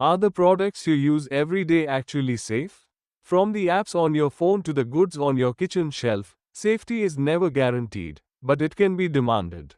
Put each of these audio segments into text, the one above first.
Are the products you use every day actually safe? From the apps on your phone to the goods on your kitchen shelf, safety is never guaranteed, but it can be demanded.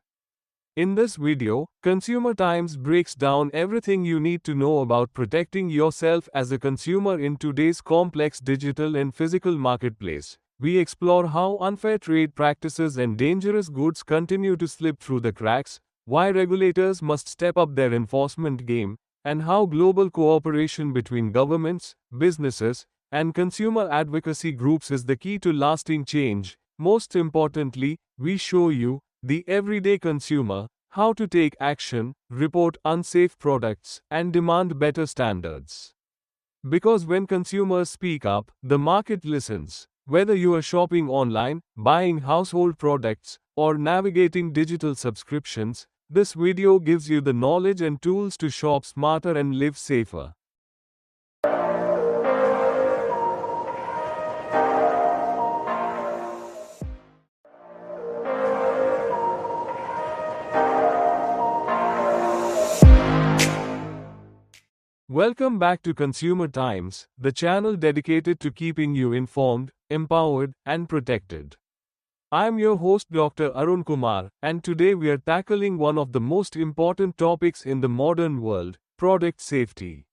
In this video, Consumer Times breaks down everything you need to know about protecting yourself as a consumer in today's complex digital and physical marketplace. We explore how unfair trade practices and dangerous goods continue to slip through the cracks, why regulators must step up their enforcement game, and how global cooperation between governments, businesses, and consumer advocacy groups is the key to lasting change. Most importantly, we show you, the everyday consumer, how to take action, report unsafe products, and demand better standards. Because when consumers speak up, the market listens. Whether you are shopping online, buying household products, or navigating digital subscriptions, this video gives you the knowledge and tools to shop smarter and live safer. Welcome back to Consumer Times, the channel dedicated to keeping you informed, empowered, and protected. I am your host Dr. Arun Kumar, and today we are tackling one of the most important topics in the modern world, product safety.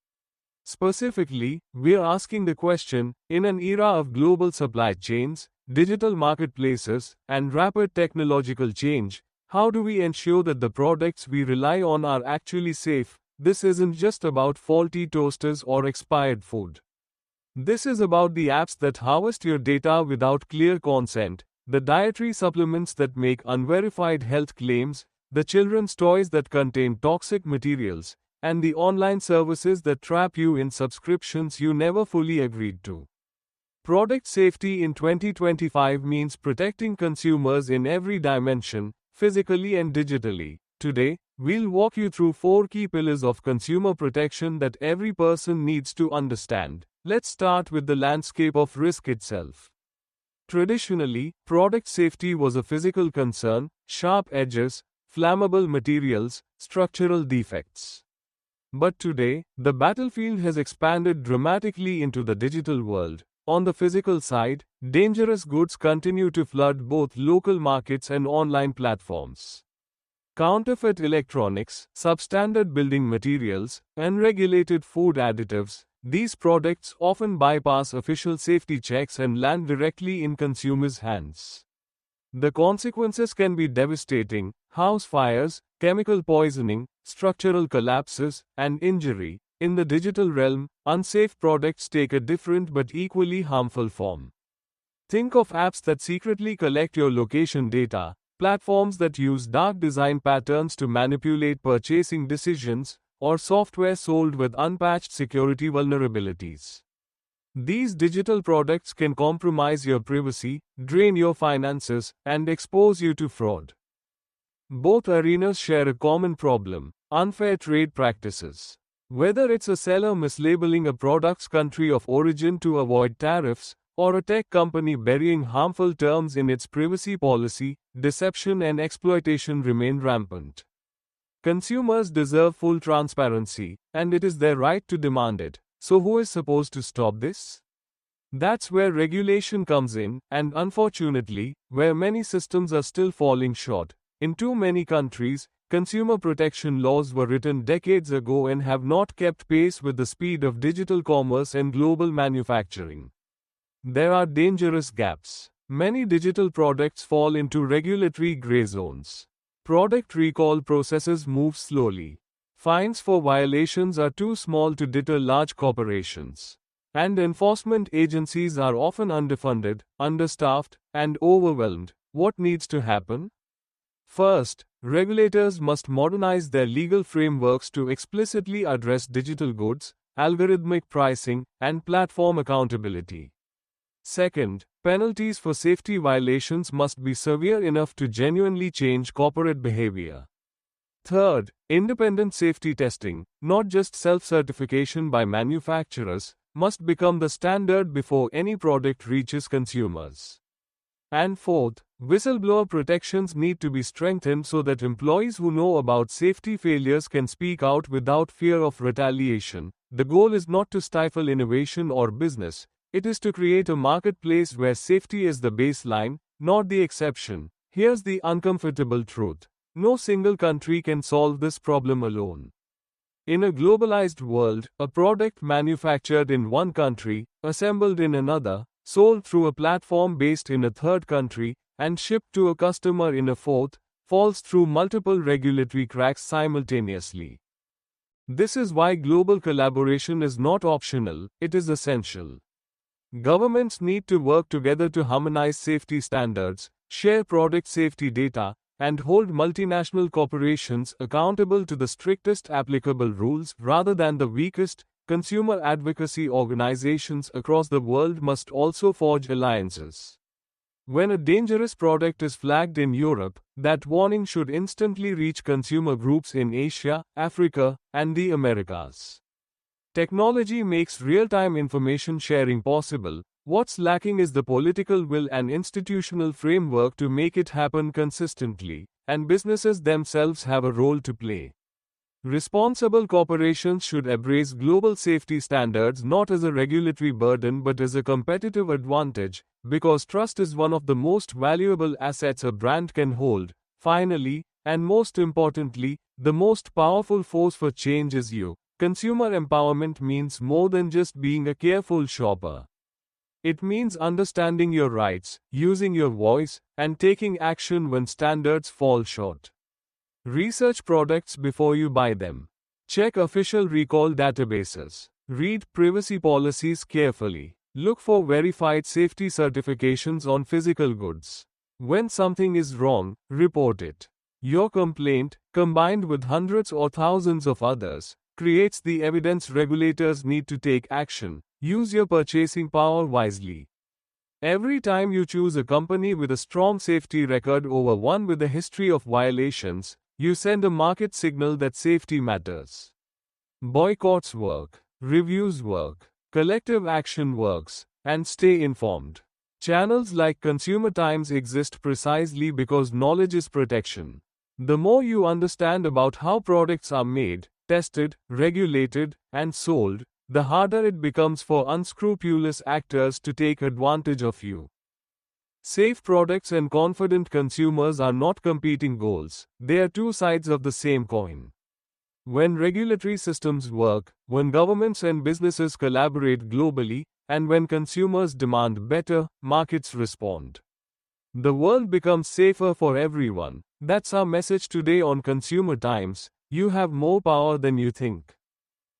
Specifically, we are asking the question, in an era of global supply chains, digital marketplaces, and rapid technological change, how do we ensure that the products we rely on are actually safe? This isn't just about faulty toasters or expired food. This is about the apps that harvest your data without clear consent, the dietary supplements that make unverified health claims, the children's toys that contain toxic materials, and the online services that trap you in subscriptions you never fully agreed to. Product safety in 2025 means protecting consumers in every dimension, physically and digitally. Today, we'll walk you through 4 key pillars of consumer protection that every person needs to understand. Let's start with the landscape of risk itself. Traditionally, product safety was a physical concern: sharp edges, flammable materials, structural defects. But today, the battlefield has expanded dramatically into the digital world. On the physical side, dangerous goods continue to flood both local markets and online platforms. Counterfeit electronics, substandard building materials, unregulated food additives, these products often bypass official safety checks and land directly in consumers' hands. The consequences can be devastating: house fires, chemical poisoning, structural collapses, and injury. In the digital realm, unsafe products take a different but equally harmful form. Think of apps that secretly collect your location data, platforms that use dark design patterns to manipulate purchasing decisions, or software sold with unpatched security vulnerabilities. These digital products can compromise your privacy, drain your finances, and expose you to fraud. Both arenas share a common problem: unfair trade practices. Whether it's a seller mislabeling a product's country of origin to avoid tariffs, or a tech company burying harmful terms in its privacy policy, deception and exploitation remain rampant. Consumers deserve full transparency, and it is their right to demand it. So who is supposed to stop this? That's where regulation comes in, and unfortunately, where many systems are still falling short. In too many countries, consumer protection laws were written decades ago and have not kept pace with the speed of digital commerce and global manufacturing. There are dangerous gaps. Many digital products fall into regulatory gray zones. Product recall processes move slowly. Fines for violations are too small to deter large corporations. And enforcement agencies are often underfunded, understaffed, and overwhelmed. What needs to happen? First, regulators must modernize their legal frameworks to explicitly address digital goods, algorithmic pricing, and platform accountability. Second, penalties for safety violations must be severe enough to genuinely change corporate behavior. Third, independent safety testing, not just self-certification by manufacturers, must become the standard before any product reaches consumers. And fourth, whistleblower protections need to be strengthened so that employees who know about safety failures can speak out without fear of retaliation. The goal is not to stifle innovation or business, it is to create a marketplace where safety is the baseline, not the exception. Here's the uncomfortable truth. No single country can solve this problem alone. In a globalized world, a product manufactured in one country, assembled in another, sold through a platform based in a third country, and shipped to a customer in a fourth, falls through multiple regulatory cracks simultaneously. This is why global collaboration is not optional, it is essential. Governments need to work together to harmonize safety standards, share product safety data, and hold multinational corporations accountable to the strictest applicable rules rather than the weakest. Consumer advocacy organizations across the world must also forge alliances. When a dangerous product is flagged in Europe, that warning should instantly reach consumer groups in Asia, Africa, and the Americas. Technology makes real-time information sharing possible. What's lacking is the political will and institutional framework to make it happen consistently, and businesses themselves have a role to play. Responsible corporations should embrace global safety standards not as a regulatory burden but as a competitive advantage, because trust is one of the most valuable assets a brand can hold. Finally, and most importantly, the most powerful force for change is you. Consumer empowerment means more than just being a careful shopper. It means understanding your rights, using your voice, and taking action when standards fall short. Research products before you buy them. Check official recall databases. Read privacy policies carefully. Look for verified safety certifications on physical goods. When something is wrong, report it. Your complaint, combined with hundreds or thousands of others, creates the evidence regulators need to take action. Use your purchasing power wisely. Every time you choose a company with a strong safety record over one with a history of violations, you send a market signal that safety matters. Boycotts work, reviews work, collective action works, and stay informed. Channels like Consumer Times exist precisely because knowledge is protection. The more you understand about how products are made, tested, regulated, and sold, the harder it becomes for unscrupulous actors to take advantage of you. Safe products and confident consumers are not competing goals, they are two sides of the same coin. When regulatory systems work, when governments and businesses collaborate globally, and when consumers demand better, markets respond. The world becomes safer for everyone. That's our message today on Consumer Times. You have more power than you think.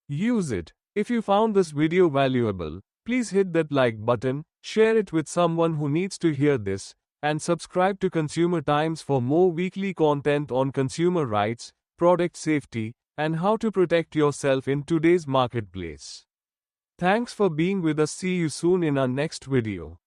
Use it. If you found this video valuable, please hit that like button, share it with someone who needs to hear this, and subscribe to Consumer Times for more weekly content on consumer rights, product safety, and how to protect yourself in today's marketplace. Thanks for being with us. See you soon in our next video.